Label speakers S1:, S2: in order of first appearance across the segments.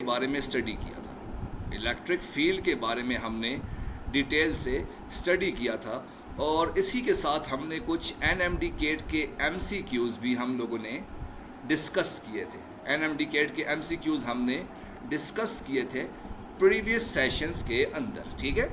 S1: بارے میں اسٹڈی کیا تھا، الیکٹرک فیلڈ کے بارے میں ہم نے ڈیٹیل سے اسٹڈی کیا تھا، اور اسی کے ساتھ ہم نے کچھ این ایم ڈی کیٹ کے ایم سی کیوز بھی ہم لوگوں نے ڈسکس کیے تھے. این ایم ڈی کیٹ کے ایم سی کیوز ہم نے ڈسکس کیے تھے پریویس سیشنز کے اندر. ٹھیک ہے،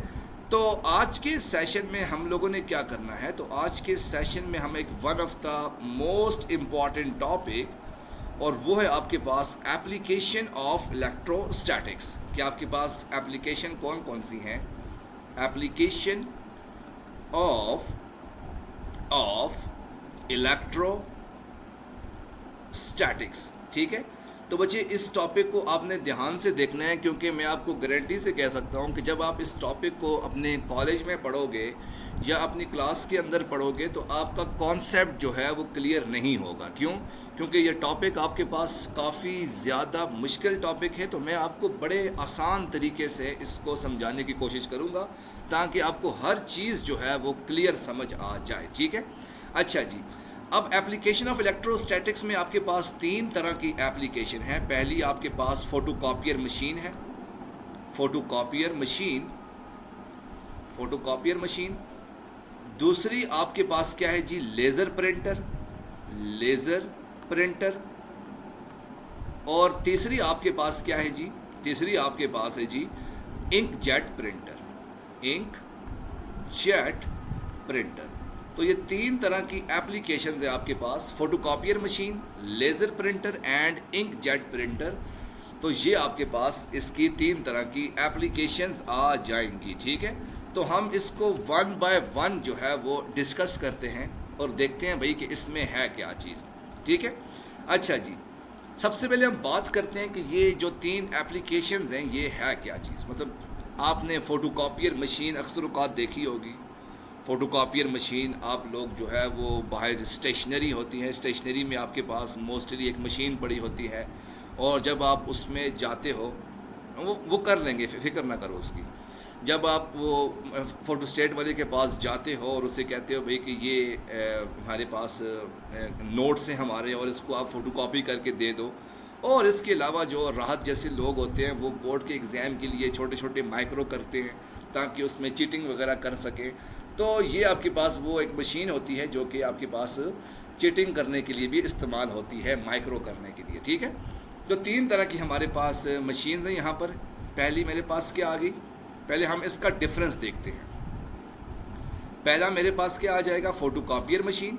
S1: تو آج کے سیشن میں ہم لوگوں نے کیا کرنا ہے، تو آج کے سیشن میں ہم ایک one of the most important topic, اور وہ ہے آپ کے پاس ایپلیکیشن آف الیکٹرو اسٹیٹکس. کہ آپ کے پاس ایپلیکیشن کون کون سی ہیں؟ Application of electro statics. ٹھیک ہے، تو بچے اس ٹاپک کو آپ نے دھیان سے دیکھنا ہے، کیونکہ میں آپ کو گارنٹی سے کہہ سکتا ہوں کہ جب آپ اس ٹاپک کو اپنے کالج میں پڑھو گے یا اپنی کلاس کے اندر پڑھو گے تو آپ کا کانسیپٹ جو ہے وہ کلیئر نہیں ہوگا. کیوں؟ کیونکہ یہ ٹاپک آپ کے پاس کافی زیادہ مشکل ٹاپک ہے، تو میں آپ کو بڑے آسان طریقے سے اس کو سمجھانے کی کوشش کروں گا تاکہ آپ کو ہر چیز جو ہے وہ کلیئر سمجھ آ جائے. ٹھیک ہے، اچھا جی. اب ایپلیکیشن آف الیکٹرو اسٹیٹکس میں آپ کے پاس 3 طرح کی ایپلیکیشن ہے. پہلی آپ کے پاس فوٹو کاپیئر مشین ہے، فوٹو کاپیئر مشین. دوسری آپ کے پاس کیا ہے جی؟ Laser printer. اور تیسری آپ کے پاس کیا ہے جی؟ تیسری آپ کے پاس ہے جی انک جیٹ پرنٹر. تو یہ 3 طرح کی ایپلیکیشنز ہیں آپ کے پاس، photo copier machine, laser printer and inkjet printer. تو یہ آپ کے پاس اس کی 3 طرح کی ایپلیکیشنز آ جائیں گی. ٹھیک ہے، تو ہم اس کو 1 بائی 1 جو ہے وہ ڈسکس کرتے ہیں اور دیکھتے ہیں بھائی کہ اس میں ہے کیا چیز. ٹھیک ہے، اچھا جی. سب سے پہلے ہم بات کرتے ہیں کہ یہ جو 3 ایپلیکیشنز ہیں یہ ہے کیا چیز. مطلب آپ نے فوٹو کاپیئر مشین اکثر اوقات دیکھی ہوگی. فوٹو کاپیئر مشین آپ لوگ جو ہے وہ باہر اسٹیشنری ہوتی ہے، اسٹیشنری میں آپ کے پاس موسٹلی ایک مشین پڑی ہوتی ہے، اور جب آپ اس میں جاتے ہو وہ کر لیں گے، فکر نہ کرو اس کی. جب آپ وہ فوٹو اسٹیٹ والے کے پاس جاتے ہو اور اسے کہتے ہو بھائی کہ یہ ہمارے پاس نوٹس ہیں ہمارے اور اس کو آپ فوٹو کاپی کر کے دے دو، اور اس کے علاوہ جو راحت جیسے لوگ ہوتے ہیں وہ بورڈ کے ایگزام کے لیے چھوٹے چھوٹے مائکرو کرتے ہیں تاکہ اس میں چیٹنگ وغیرہ کر سکیں، تو یہ آپ کے پاس وہ ایک مشین ہوتی ہے جو کہ آپ کے پاس چیٹنگ کرنے کے لیے بھی استعمال ہوتی ہے، مائکرو کرنے کے لیے. ٹھیک ہے، تو 3 طرح کی ہمارے پاس مشینز ہیں یہاں پر. پہلی میرے پاس کیا آ گئی؟ پہلے ہم اس کا ڈفرنس دیکھتے ہیں. پہلا میرے پاس کیا آ جائے گا؟ Photo copier machine.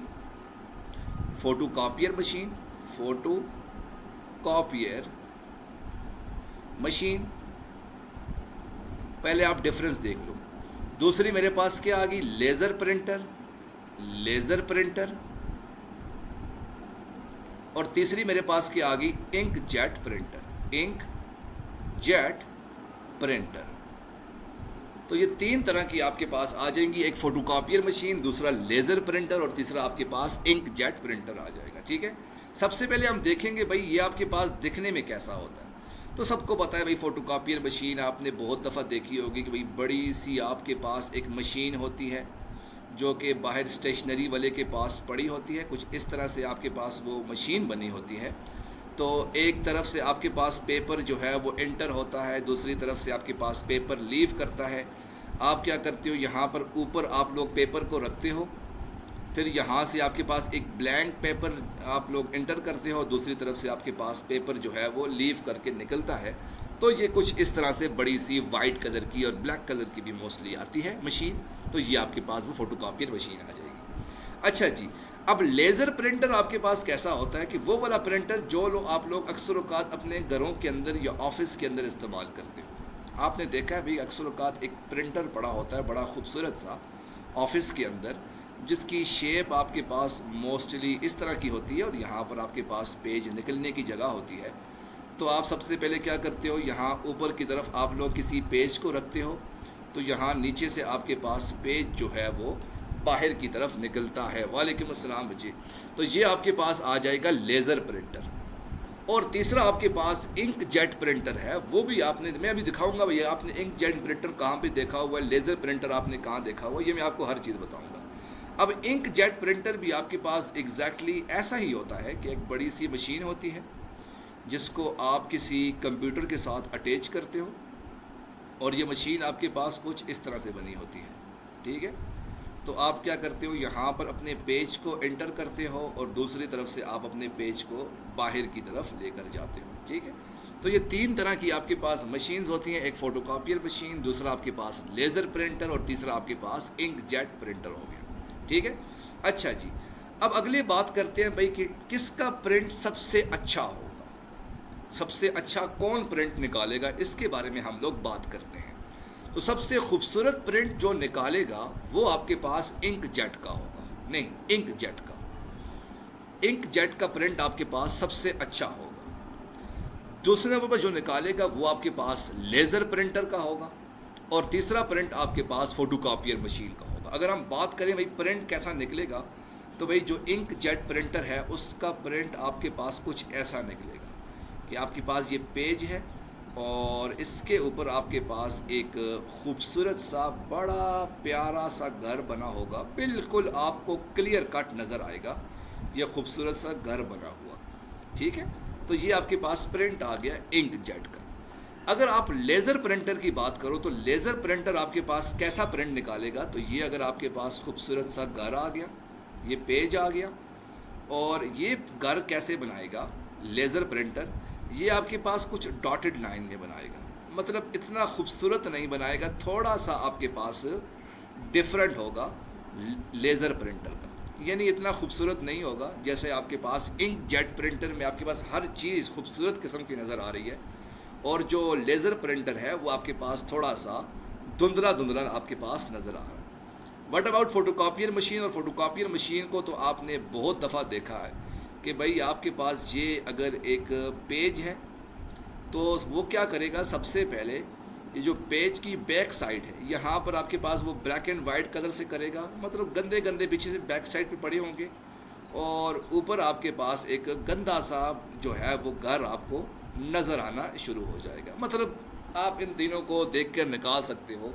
S1: پہلے آپ ڈفرنس دیکھ لو. دوسری میرے پاس کیا آ گئی؟ Laser printer. اور تیسری میرے پاس کیا آ گئی؟ انک جیٹ پرنٹر. تو یہ 3 طرح کی آپ کے پاس آ جائیں گی، ایک فوٹو کاپیئر مشین، دوسرا لیزر پرنٹر، اور تیسرا آپ کے پاس انک جیٹ پرنٹر آ جائے گا. ٹھیک ہے، سب سے پہلے ہم دیکھیں گے بھائی یہ آپ کے پاس دکھنے میں کیسا ہوتا ہے. تو سب کو پتہ ہے بھائی فوٹو کاپیئر مشین آپ نے بہت دفعہ دیکھی ہوگی کہ بھائی بڑی سی آپ کے پاس ایک مشین ہوتی ہے جو کہ باہر اسٹیشنری والے کے پاس پڑی ہوتی ہے. کچھ اس طرح سے آپ کے پاس وہ مشین بنی ہوتی ہے. تو ایک طرف سے آپ کے پاس پیپر جو ہے وہ انٹر ہوتا ہے، دوسری طرف سے آپ کے پاس پیپر لیو کرتا ہے. آپ کیا کرتے ہو؟ یہاں پر اوپر آپ لوگ پیپر کو رکھتے ہو، پھر یہاں سے آپ کے پاس ایک بلینک پیپر آپ لوگ انٹر کرتے ہو، دوسری طرف سے آپ کے پاس پیپر جو ہے وہ لیو کر کے نکلتا ہے. تو یہ کچھ اس طرح سے بڑی سی وائٹ کلر کی اور بلیک کلر کی بھی موسٹلی آتی ہے مشین. تو یہ آپ کے پاس وہ فوٹو کاپیئر مشین آ جائے گی. اچھا جی، اب لیزر پرنٹر آپ کے پاس کیسا ہوتا ہے کہ وہ والا پرنٹر جو آپ لوگ اکثر اوقات اپنے گھروں کے اندر یا آفس کے اندر استعمال کرتے ہو. آپ نے دیکھا ہے بھائی اکثر اوقات ایک پرنٹر پڑا ہوتا ہے بڑا خوبصورت سا آفس کے اندر، جس کی شیپ آپ کے پاس موسٹلی اس طرح کی ہوتی ہے، اور یہاں پر آپ کے پاس پیج نکلنے کی جگہ ہوتی ہے. تو آپ سب سے پہلے کیا کرتے ہو؟ یہاں اوپر کی طرف آپ لوگ کسی پیج کو رکھتے ہو، تو یہاں نیچے سے آپ کے پاس پیج جو ہے وہ باہر کی طرف نکلتا ہے. وعلیکم السلام بچے. تو یہ آپ کے پاس آ جائے گا لیزر پرنٹر. اور تیسرا آپ کے پاس انک جیٹ پرنٹر ہے. وہ بھی آپ نے، میں ابھی دکھاؤں گا بھئی آپ نے انک جیٹ پرنٹر کہاں پہ دیکھا ہوا ہے، لیزر پرنٹر آپ نے کہاں دیکھا ہوا ہے، یہ میں آپ کو ہر چیز بتاؤں گا. اب انک جیٹ پرنٹر بھی آپ کے پاس ایگزیکٹلی ایسا ہی ہوتا ہے کہ ایک بڑی سی مشین ہوتی ہے جس کو آپ کسی کمپیوٹر کے ساتھ اٹیچ کرتے ہو، اور یہ مشین آپ کے پاس کچھ اس طرح سے بنی ہوتی ہے، ٹھیک ہے؟ تو آپ کیا کرتے ہو، یہاں پر اپنے پیج کو انٹر کرتے ہو اور دوسری طرف سے آپ اپنے پیج کو باہر کی طرف لے کر جاتے ہو، ٹھیک ہے؟ تو یہ تین طرح کی آپ کے پاس مشینز ہوتی ہیں، ایک فوٹو کاپیئر مشین، دوسرا آپ کے پاس لیزر پرنٹر، اور تیسرا آپ کے پاس انک جیٹ پرنٹر ہو گیا، ٹھیک ہے؟ اچھا جی، اب اگلی بات کرتے ہیں بھائی کہ کس کا پرنٹ سب سے اچھا ہوگا، سب سے اچھا کون پرنٹ نکالے گا، اس کے بارے میں ہم لوگ بات کرتے ہیں۔ تو سب سے خوبصورت پرنٹ جو نکالے گا وہ آپ کے پاس انک جیٹ کا ہوگا، نہیں، انک جیٹ کا، انک جیٹ کا پرنٹ آپ کے پاس سب سے اچھا ہوگا۔ دوسرے نمبر پر جو نکالے گا وہ آپ کے پاس لیزر پرنٹر کا ہوگا، اور تیسرا پرنٹ آپ کے پاس فوٹو کاپیئر مشین کا ہوگا۔ اگر ہم بات کریں بھائی پرنٹ کیسا نکلے گا، تو بھائی جو انک جیٹ پرنٹر ہے اس کا پرنٹ آپ کے پاس کچھ ایسا نکلے گا کہ آپ کے پاس یہ پیج ہے، اور اس کے اوپر آپ کے پاس ایک خوبصورت سا بڑا پیارا سا گھر بنا ہوگا، بالکل آپ کو کلیئر کٹ نظر آئے گا یہ خوبصورت سا گھر بنا ہوا، ٹھیک ہے؟ تو یہ آپ کے پاس پرنٹ آ گیا انک جیٹ کا۔ اگر آپ لیزر پرنٹر کی بات کرو تو لیزر پرنٹر آپ کے پاس کیسا پرنٹ نکالے گا، تو یہ اگر آپ کے پاس خوبصورت سا گھر آ گیا، یہ پیج آ گیا، اور یہ گھر کیسے بنائے گا لیزر پرنٹر، یہ آپ کے پاس کچھ ڈاٹڈ لائن میں بنائے گا، مطلب اتنا خوبصورت نہیں بنائے گا، تھوڑا سا آپ کے پاس ڈفرنٹ ہوگا لیزر پرنٹر کا، یعنی اتنا خوبصورت نہیں ہوگا جیسے آپ کے پاس انک جیٹ پرنٹر میں آپ کے پاس ہر چیز خوبصورت قسم کی نظر آ رہی ہے، اور جو لیزر پرنٹر ہے وہ آپ کے پاس تھوڑا سا دھندلا دھندلا آپ کے پاس نظر آ رہا ہے۔ What about photo copier machine, اور فوٹو کاپیئر مشین کو تو آپ نے بہت دفعہ دیکھا ہے کہ بھائی آپ کے پاس یہ اگر ایک پیج ہے تو وہ کیا کرے گا، سب سے پہلے یہ جو پیج کی بیک سائڈ ہے یہاں پر آپ کے پاس وہ بلیک اینڈ وائٹ کلر سے کرے گا، مطلب گندے گندے پیچھے سے بیک سائڈ پہ پڑے ہوں گے، اور اوپر آپ کے پاس ایک گندا سا جو ہے وہ گھر آپ کو نظر آنا شروع ہو جائے گا۔ مطلب آپ ان دنوں کو دیکھ کر نکال سکتے ہو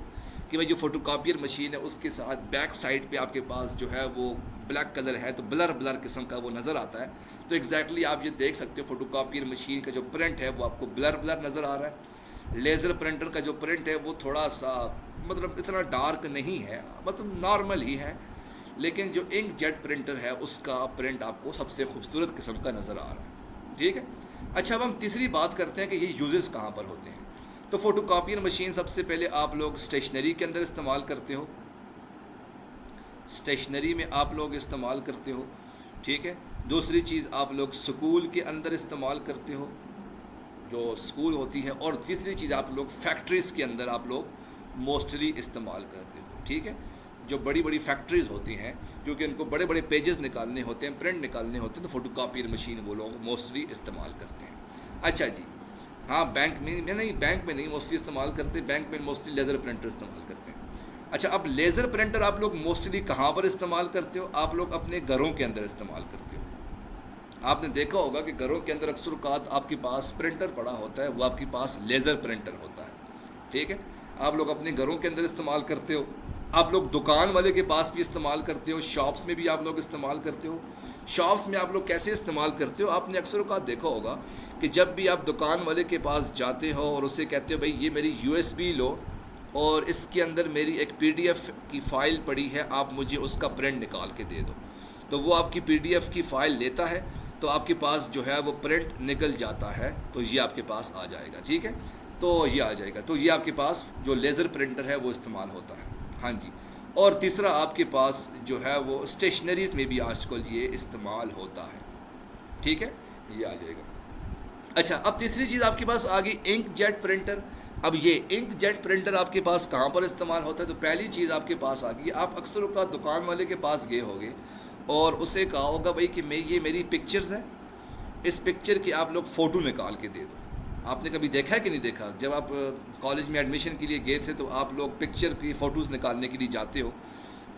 S1: کہ بھائی جو فوٹو کاپیئر مشین ہے اس کے ساتھ بیک سائڈ پہ آپ کے پاس جو ہے وہ بلیک کلر ہے تو بلر بلر قسم کا وہ نظر آتا ہے، تو ایگزیکٹلی آپ یہ دیکھ سکتے ہو فوٹو کاپیئر مشین کا جو پرنٹ ہے وہ آپ کو بلر بلر نظر آ رہا ہے۔ لیزر پرنٹر کا جو پرنٹ ہے وہ تھوڑا سا مطلب اتنا ڈارک نہیں ہے، مطلب نارمل ہی ہے، لیکن جو انک جیٹ پرنٹر ہے اس کا پرنٹ آپ کو سب سے خوبصورت قسم کا نظر آ رہا ہے، ٹھیک ہے؟ اچھا، اب ہم تیسری بات کرتے ہیں کہ یہ یوزز کہاں پر ہوتے ہیں۔ تو فوٹو کاپیئر مشین سب سے پہلے آپ لوگ اسٹیشنری کے اندر استعمال کرتے ہو، اسٹیشنری میں آپ لوگ استعمال کرتے ہو، ٹھیک ہے؟ دوسری چیز آپ لوگ سکول کے اندر استعمال کرتے ہو، جو سکول ہوتی ہے، اور تیسری چیز آپ لوگ فیکٹریز کے اندر آپ لوگ موسٹلی استعمال کرتے ہو، ٹھیک ہے؟ جو بڑی بڑی فیکٹریز ہوتی ہیں کیونکہ ان کو بڑے بڑے پیجز نکالنے ہوتے ہیں، پرنٹ نکالنے ہوتے ہیں، تو فوٹو کاپیئر مشین وہ لوگ موسٹلی استعمال کرتے ہیں۔ اچھا جی، ہاں بینک میں نہیں، بینک میں نہیں موسٹلی استعمال کرتے، بینک میں موسٹلی لیزر پرنٹر استعمال کرتے ہیں۔ اچھا، اب لیزر پرنٹر آپ لوگ موسٹلی کہاں پر استعمال کرتے ہو؟ آپ لوگ اپنے گھروں کے اندر استعمال کرتے ہو۔ آپ نے دیکھا ہوگا کہ گھروں کے اندر اکثر اوقات آپ کے پاس پرنٹر پڑا ہوتا ہے، وہ آپ کے پاس لیزر پرنٹر ہوتا ہے، ٹھیک ہے؟ آپ لوگ اپنے گھروں کے اندر استعمال کرتے ہو، آپ لوگ دکان والے کے پاس بھی استعمال کرتے ہو، شاپس میں بھی آپ لوگ استعمال کرتے ہو۔ شاپس میں آپ لوگ کیسے استعمال کرتے ہو؟ آپ نے اکثر اوقات دیکھا ہوگا کہ جب بھی آپ دکان والے کے پاس جاتے ہو اور اسے کہتے ہو بھائی یہ میری USB لو اور اس کے اندر میری ایک PDF کی فائل پڑی ہے، آپ مجھے اس کا پرنٹ نکال کے دے دو، تو وہ آپ کی PDF کی فائل لیتا ہے، تو آپ کے پاس جو ہے وہ پرنٹ نکل جاتا ہے، تو یہ آپ کے پاس آ جائے گا، ٹھیک ہے؟ تو یہ آ جائے گا، تو یہ آپ کے پاس جو لیزر پرنٹر ہے وہ استعمال ہوتا ہے، ہاں جی۔ اور تیسرا آپ کے پاس جو ہے وہ اسٹیشنریز میں بھی آج کل یہ استعمال ہوتا ہے، ٹھیک ہے؟ یہ آ جائے گا۔ اچھا، اب تیسری چیز آپ کے پاس آ گئی انک جیٹ پرنٹر۔ اب یہ انک جیٹ پرنٹر آپ کے پاس کہاں پر استعمال ہوتا ہے؟ تو پہلی چیز آپ کے پاس آ گئی، آپ اکثر اوقات دکان والے کے پاس گئے ہوگے اور اسے کہا ہوگا بھائی کہ یہ میری پکچرز ہیں، اس پکچر کی آپ لوگ فوٹو نکال کے دے دو۔ آپ نے کبھی دیکھا ہے کہ نہیں دیکھا؟ جب آپ کالج میں ایڈمیشن کے لیے گئے تھے تو آپ لوگ پکچر کی فوٹوز نکالنے کے لیے جاتے ہو،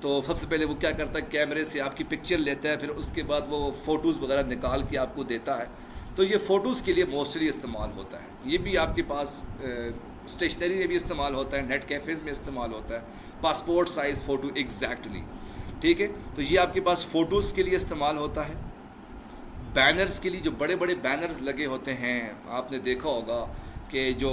S1: تو سب سے پہلے وہ کیا کرتا ہے، کیمرے سے آپ کی پکچر لیتا ہے، پھر اس کے بعد وہ فوٹوز وغیرہ نکال کے آپ کو دیتا ہے، تو یہ فوٹوز کے لیے موسٹلی استعمال ہوتا ہے۔ یہ بھی آپ کے پاس اسٹیشنری میں بھی استعمال ہوتا ہے، نیٹ کیفیز میں استعمال ہوتا ہے، پاسپورٹ سائز فوٹو ایگزیکٹلی، ٹھیک ہے؟ تو یہ آپ کے پاس فوٹوز کے لیے استعمال ہوتا ہے۔ بینرز کے لیے جو بڑے بڑے بینرز لگے ہوتے ہیں، آپ نے دیکھا ہوگا کہ جو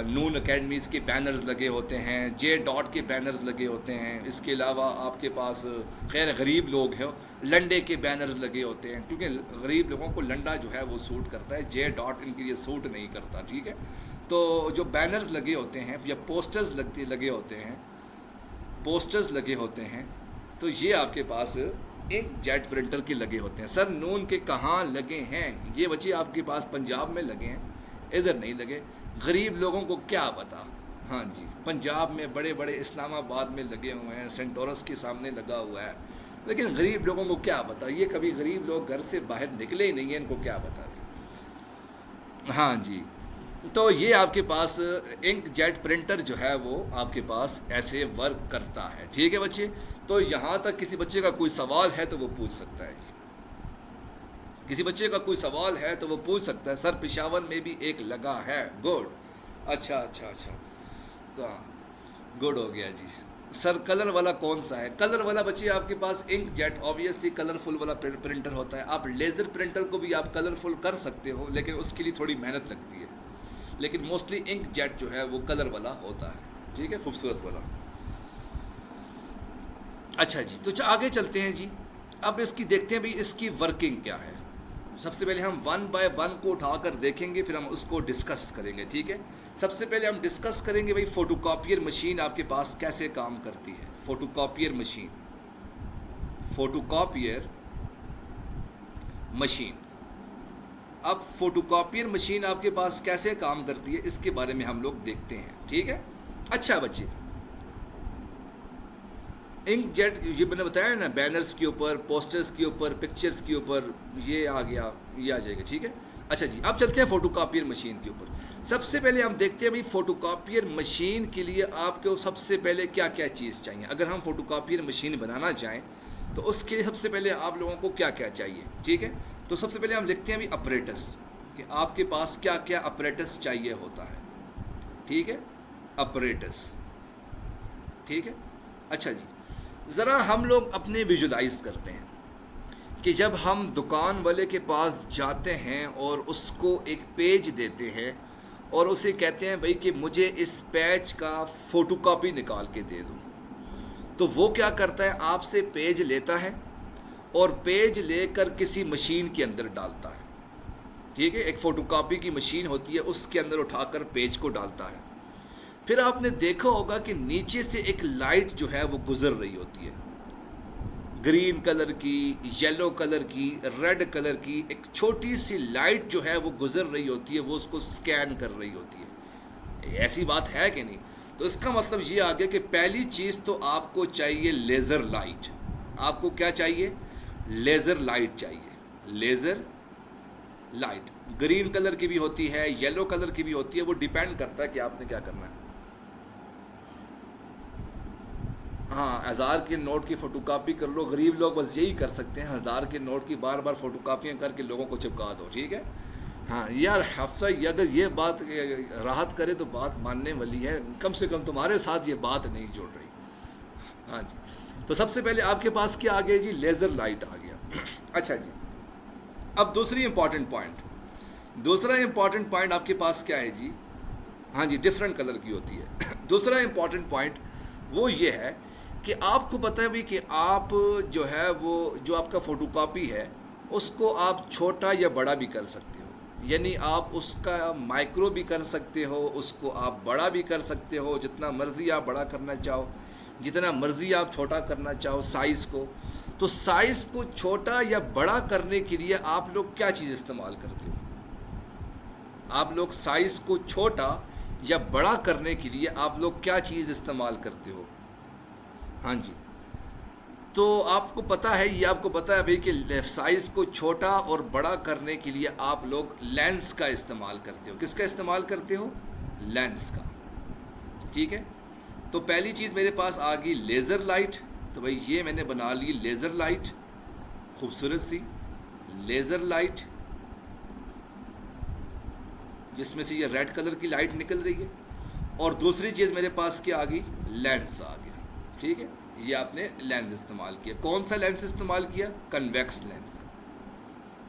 S1: نون اکیڈمیز کے بینرز لگے ہوتے ہیں، جے ڈاٹ کے بینرز لگے ہوتے ہیں، اس کے علاوہ آپ کے پاس خیر غریب لوگ ہیں لنڈے کے بینرز لگے ہوتے ہیں، کیونکہ غریب لوگوں کو لنڈا جو ہے وہ سوٹ کرتا ہے، جے ڈاٹ ان کے لیے سوٹ نہیں کرتا، ٹھیک ہے. تو جو بینرز لگے ہوتے ہیں یا پوسٹرز لگے ہوتے ہیں، پوسٹرز لگے ہوتے ہیں، تو یہ آپ کے پاس ایک جیٹ پرنٹر کے لگے ہوتے ہیں. سر نون کے کہاں لگے ہیں؟ یہ بچے آپ کے پاس پنجاب میں لگے ہیں، ادھر نہیں لگے. غریب لوگوں کو کیا پتا. ہاں جی، پنجاب میں بڑے بڑے اسلام آباد میں لگے ہوئے ہیں، سینٹورس کے سامنے لگا ہوا ہے، لیکن غریب لوگوں کو کیا پتا. یہ کبھی غریب لوگ گھر سے باہر نکلے ہی نہیں ہیں، ان کو کیا پتا. ہاں جی، تو یہ آپ کے پاس انک جیٹ پرنٹر جو ہے وہ آپ کے پاس ایسے ورک کرتا ہے. ٹھیک ہے بچے، تو یہاں تک کسی بچے کا کوئی سوال ہے تو وہ پوچھ سکتا ہے. کسی بچے کا کوئی سوال ہے تو وہ پوچھ سکتا ہے. سر پشاور میں بھی ایک لگا ہے. گڈ، اچھا اچھا اچھا، تو گڈ ہو گیا جی. سر کلر والا کون سا ہے؟ کلر والا بچے آپ کے پاس انک جیٹ آبویسلی کلرفل والا پرنٹر ہوتا ہے. آپ لیزر پرنٹر کو بھی آپ کلرفل کر سکتے ہو، لیکن اس کے لیے تھوڑی محنت لگتی ہے. لیکن موسٹلی انک جیٹ جو ہے وہ کلر والا ہوتا ہے. ٹھیک ہے، خوبصورت والا. اچھا جی، تو آگے چلتے ہیں جی. اب اس کی دیکھتے ہیں بھی اس کی ورکنگ کیا ہے. سب سے پہلے ہم 1 بائی 1 کو اٹھا کر دیکھیں گے، پھر ہم اس کو ڈسکس کریں گے. ٹھیک ہے، سب سے پہلے ہم ڈسکس کریں گے بھائی فوٹو کاپیئر مشین آپ کے پاس کیسے کام کرتی ہے. Photo copier machine, photo copier machine. اب فوٹو کاپیئر مشین آپ کے پاس کیسے کام کرتی ہے اس کے بارے میں ہم لوگ دیکھتے ہیں. ٹھیک ہے. اچھا بچے، انک جیٹ یہ میں نے بتایا نا، بینرز کے اوپر، پوسٹرز کے اوپر، پکچرز کے اوپر، یہ آ گیا، یہ آ جائے گا. ٹھیک ہے. اچھا جی، اب چلتے ہیں فوٹو کاپیئر مشین کے اوپر. سب سے پہلے ہم دیکھتے ہیں بھائی فوٹو کاپیئر مشین کے لیے آپ کو سب سے پہلے کیا کیا چیز چاہیے. اگر ہم فوٹو کاپیئر مشین بنانا چاہیں تو اس کے لیے سب سے پہلے آپ لوگوں کو کیا کیا چاہیے. ٹھیک ہے، تو سب سے پہلے ہم لکھتے ہیں بھی اپریٹس، کہ آپ کے پاس کیا کیا اپریٹس چاہیے ہوتا ہے. ٹھیک ہے، اپریٹس. ٹھیک ہے. اچھا جی، ذرا ہم لوگ اپنے ویژولائز کرتے ہیں کہ جب ہم دکان والے کے پاس جاتے ہیں اور اس کو ایک پیج دیتے ہیں اور اسے کہتے ہیں بھائی کہ مجھے اس پیج کا فوٹو کاپی نکال کے دے دو، تو وہ کیا کرتا ہے، آپ سے پیج لیتا ہے اور پیج لے کر کسی مشین کے اندر ڈالتا ہے. ٹھیک ہے، ایک فوٹو کاپی کی مشین ہوتی ہے، اس کے اندر اٹھا کر پیج کو ڈالتا ہے. پھر آپ نے دیکھا ہوگا کہ نیچے سے ایک لائٹ جو ہے وہ گزر رہی ہوتی ہے، گرین کلر کی، یلو کلر کی، ریڈ کلر کی، ایک چھوٹی سی لائٹ جو ہے وہ گزر رہی ہوتی ہے، وہ اس کو سکین کر رہی ہوتی ہے. ایسی بات ہے کہ نہیں؟ تو اس کا مطلب یہ آ گیا کہ پہلی چیز تو آپ کو چاہیے لیزر لائٹ. آپ کو کیا چاہیے؟ لیزر لائٹ چاہیے. لیزر لائٹ گرین کلر کی بھی ہوتی ہے، یلو کلر کی بھی ہوتی ہے، وہ ڈیپینڈ کرتا ہے کہ آپ نے کیا کرنا ہے. ہاں، 1000 کے نوٹ کی فوٹو کاپی کر لو. غریب لوگ بس یہی کر سکتے ہیں، 1000 کے نوٹ کی بار بار فوٹو کاپیاں کر کے لوگوں کو چپکا دو. ٹھیک ہے. ہاں یار حفصہ، اگر یہ بات راحت کرے تو بات ماننے والی ہے، کم سے کم تمہارے ساتھ یہ بات نہیں جڑ رہی. ہاں جی، تو سب سے پہلے آپ کے پاس کیا آ گیا جی؟ لیزر لائٹ آ گیا. اچھا جی، اب دوسری امپورٹنٹ پوائنٹ، دوسرا امپورٹنٹ پوائنٹ آپ کے پاس کیا ہے جی؟ ہاں جی، ڈفرینٹ کلر کی ہوتی ہے. دوسرا امپورٹنٹ پوائنٹ وہ یہ ہے کہ آپ کو پتہ ہے بھی کہ آپ جو ہے وہ جو آپ کا فوٹو کاپی ہے اس کو آپ چھوٹا یا بڑا بھی کر سکتے ہو. یعنی آپ اس کا مائکرو بھی کر سکتے ہو، اس کو آپ بڑا بھی کر سکتے ہو، جتنا مرضی آپ بڑا کرنا چاہو، جتنا مرضی آپ چھوٹا کرنا چاہو سائز کو. تو سائز کو چھوٹا یا بڑا کرنے کے لیے آپ لوگ کیا چیز استعمال کرتے ہو؟ آپ لوگ سائز کو چھوٹا یا بڑا کرنے کے لیے آپ لوگ کیا چیز استعمال کرتے ہو؟ ہاں جی، تو آپ کو پتہ ہے، یہ آپ کو پتہ ہے بھائی کہ سائز کو چھوٹا اور بڑا کرنے کے لیے آپ لوگ لینس کا استعمال کرتے ہو. کس کا استعمال کرتے ہو؟ لینس کا. ٹھیک ہے. تو پہلی چیز میرے پاس آ گئی لیزر لائٹ. تو بھائی یہ میں نے بنا لی لیزر لائٹ، خوبصورت سی لیزر لائٹ، جس میں سے یہ ریڈ کلر کی لائٹ نکل رہی ہے. اور دوسری چیز میرے پاس کیا آ گئی؟ لینس آ گیا. ٹھیک ہے، یہ آپ نے لینس استعمال کیا. کون سا لینس استعمال کیا؟ Convex lens.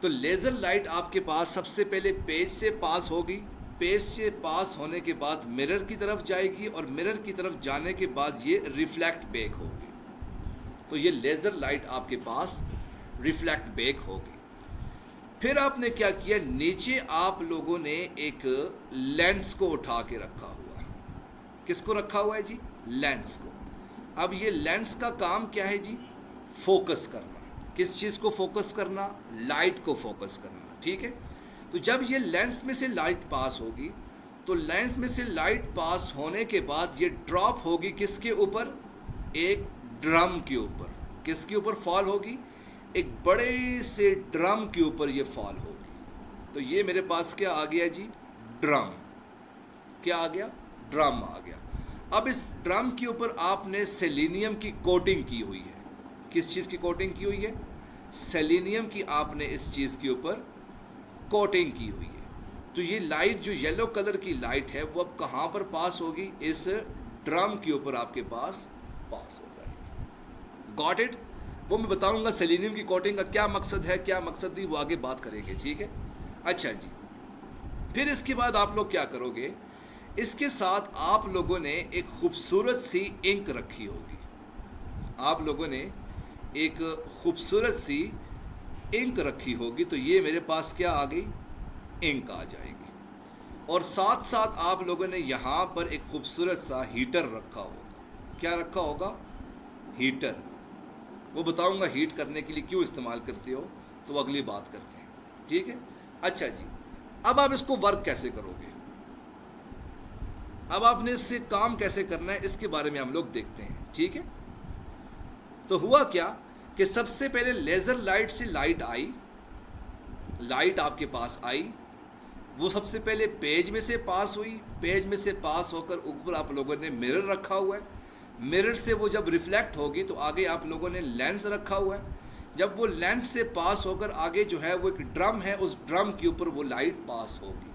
S1: تو لیزر لائٹ آپ کے پاس سب سے پہلے پیج سے پاس ہوگی، پیج سے پاس ہونے کے بعد مرر کی طرف جائے گی، اور مرر کی طرف جانے کے بعد یہ ریفلیکٹ بیک ہوگی. تو یہ لیزر لائٹ آپ کے پاس ریفلیکٹ بیک ہوگی. پھر آپ نے کیا کیا، نیچے آپ لوگوں نے ایک لینس کو اٹھا کے رکھا ہوا. کس کو رکھا ہوا ہے جی؟ لینس کو. اب یہ لینس کا کام کیا ہے جی؟ فوکس کرنا. کس چیز کو فوکس کرنا؟ لائٹ کو فوکس کرنا. ٹھیک ہے. تو جب یہ لینس میں سے لائٹ پاس ہوگی، تو لینس میں سے لائٹ پاس ہونے کے بعد یہ ڈراپ ہوگی کس کے اوپر؟ ایک ڈرم کے اوپر. کس کے اوپر فال ہوگی؟ ایک بڑے سے ڈرم کے اوپر یہ فال ہوگی. تو یہ میرے پاس کیا آ گیا جی؟ ڈرم. کیا آ گیا؟ ڈرم آ گیا. اب اس ڈرم کے اوپر آپ نے سیلینیم کی کوٹنگ کی ہوئی ہے. کس چیز کی کوٹنگ کی ہوئی ہے؟ سیلینیم کی آپ نے اس چیز کے اوپر کوٹنگ کی ہوئی ہے. تو یہ لائٹ جو یلو کلر کی لائٹ ہے وہ اب کہاں پر پاس ہوگی؟ اس ڈرم کے اوپر آپ کے پاس پاس ہو جائے گی. Got it? وہ میں بتاؤں گا سیلینیم کی کوٹنگ کا کیا مقصد ہے، کیا مقصد نہیں، وہ آگے بات کریں گے. ٹھیک ہے. اچھا جی. پھر اس کے بعد آپ لوگ کیا کرو گے، اس کے ساتھ آپ لوگوں نے ایک خوبصورت سی انک رکھی ہوگی. آپ لوگوں نے ایک خوبصورت سی انک رکھی ہوگی. تو یہ میرے پاس کیا آ گئی؟ انک آ جائے گی. اور ساتھ ساتھ آپ لوگوں نے یہاں پر ایک خوبصورت سا ہیٹر رکھا ہوگا. کیا رکھا ہوگا؟ ہیٹر. وہ بتاؤں گا ہیٹ کرنے کے لیے کیوں استعمال کرتے ہو، تو وہ اگلی بات کرتے ہیں. ٹھیک ہے. اچھا جی. اب آپ اس کو ورک کیسے کرو گے، اب آپ نے اس سے کام کیسے کرنا ہے، اس کے بارے میں ہم لوگ دیکھتے ہیں. ٹھیک ہے. تو ہوا کیا کہ سب سے پہلے لیزر لائٹ سے لائٹ آئی، لائٹ آپ کے پاس آئی، وہ سب سے پہلے پیج میں سے پاس ہوئی. پیج میں سے پاس ہو کر اوپر آپ لوگوں نے مرر رکھا ہوا ہے. مرر سے وہ جب ریفلیکٹ ہوگی تو آگے آپ لوگوں نے لینس رکھا ہوا ہے. جب وہ لینس سے پاس ہو کر آگے جو ہے وہ ایک ڈرم ہے، اس ڈرم کے اوپر وہ لائٹ پاس ہوگی.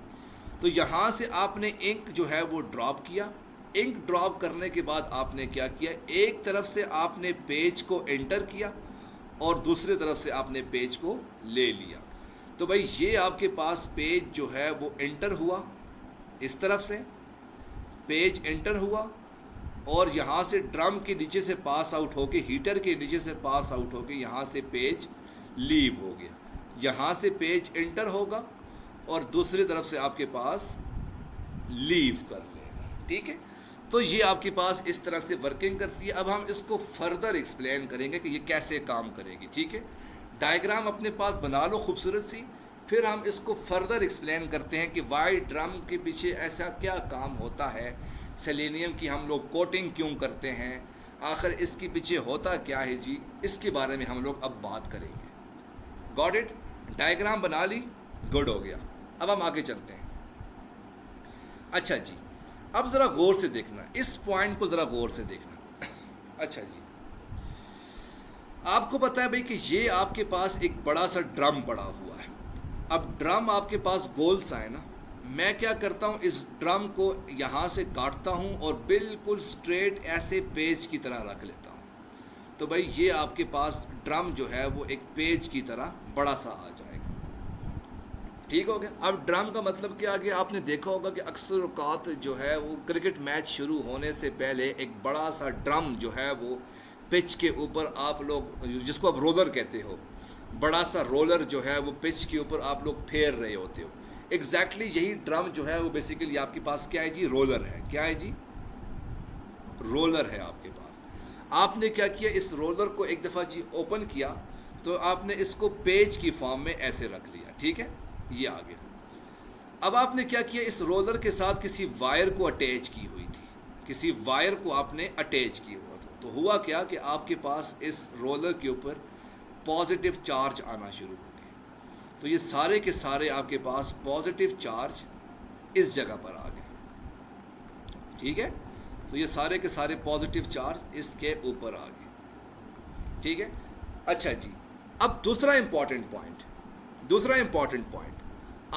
S1: تو یہاں سے آپ نے انک جو ہے وہ ڈراپ کیا. انک ڈراپ کرنے کے بعد آپ نے کیا کیا، ایک طرف سے آپ نے پیج کو انٹر کیا اور دوسری طرف سے آپ نے پیج کو لے لیا. تو بھائی یہ آپ کے پاس پیج جو ہے وہ انٹر ہوا، اس طرف سے پیج انٹر ہوا، اور یہاں سے ڈرم کے نیچے سے پاس آؤٹ ہو کے، ہیٹر کے نیچے سے پاس آؤٹ ہو کے یہاں سے پیج لیو ہو گیا. یہاں سے پیج انٹر ہوگا اور دوسری طرف سے آپ کے پاس لیو کر لے گا. ٹھیک ہے. تو یہ آپ کے پاس اس طرح سے ورکنگ کرتی ہے. اب ہم اس کو فردر ایکسپلین کریں گے کہ یہ کیسے کام کرے گی. ٹھیک ہے. ڈائیگرام اپنے پاس بنا لو خوبصورت سی، پھر ہم اس کو فردر ایکسپلین کرتے ہیں کہ وائی ڈرم کے پیچھے ایسا کیا کام ہوتا ہے، سیلینیم کی ہم لوگ کوٹنگ کیوں کرتے ہیں، آخر اس کے پیچھے ہوتا کیا ہے جی، اس کے بارے میں ہم لوگ اب بات کریں گے. Got it? ڈائیگرام بنا لی، گڈ ہو گیا. اب ہم آگے چلتے ہیں. اچھا جی. اب ذرا غور سے دیکھنا، اس پوائنٹ کو ذرا غور سے دیکھنا. اچھا جی. آپ کو پتا ہے بھائی کہ یہ آپ کے پاس ایک بڑا سا ڈرم پڑا ہوا ہے. اب ڈرم آپ کے پاس گول سا ہے نا. میں کیا کرتا ہوں، اس ڈرم کو یہاں سے کاٹتا ہوں اور بالکل سٹریٹ ایسے پیج کی طرح رکھ لیتا ہوں. تو بھائی یہ آپ کے پاس ڈرم جو ہے وہ ایک پیج کی طرح بڑا سا آ جائے گا. ٹھیک ہو گیا. اب ڈرم کا مطلب کیا آگیا، آپ نے دیکھا ہوگا کہ اکثر اوقات جو ہے وہ کرکٹ میچ شروع ہونے سے پہلے ایک بڑا سا ڈرم جو ہے وہ پچ کے اوپر آپ لوگ، جس کو آپ رولر کہتے ہو، بڑا سا رولر جو ہے وہ پچ کے اوپر آپ لوگ پھیر رہے ہوتے ہو. ایگزیکٹلی یہی ڈرم جو ہے وہ بیسیکلی آپ کے پاس کیا ہے جی، رولر ہے. کیا ہے جی؟ رولر ہے آپ کے پاس. آپ نے کیا کیا، اس رولر کو ایک دفعہ جی اوپن کیا تو آپ نے اس کو پیج کی فارم میں ایسے رکھ لیا. ٹھیک ہے. یہ آ گیا. اب آپ نے کیا کیا، اس رولر کے ساتھ کسی وائر کو اٹیچ کی ہوئی تھی، کسی وائر کو آپ نے اٹیچ کیا ہوا تھا. تو ہوا کیا کہ آپ کے پاس اس رولر کے اوپر پازیٹیو چارج آنا شروع ہو گئے. تو یہ سارے کے سارے آپ کے پاس پازیٹیو چارج اس جگہ پر آ گئے. ٹھیک ہے. تو یہ سارے کے سارے پازیٹیو چارج اس کے اوپر آ گئے. ٹھیک ہے. اچھا جی. اب دوسرا امپورٹنٹ پوائنٹ،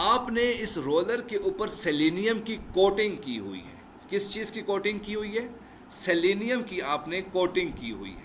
S1: آپ نے اس رولر کے اوپر سیلینیم کی کوٹنگ کی ہوئی ہے. کس چیز کی کوٹنگ کی ہوئی ہے؟ سیلینیم کی آپ نے کوٹنگ کی ہوئی ہے.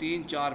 S1: 3 4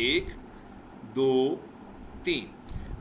S1: 1 2 3।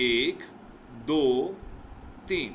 S1: 1 2 3।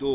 S1: 2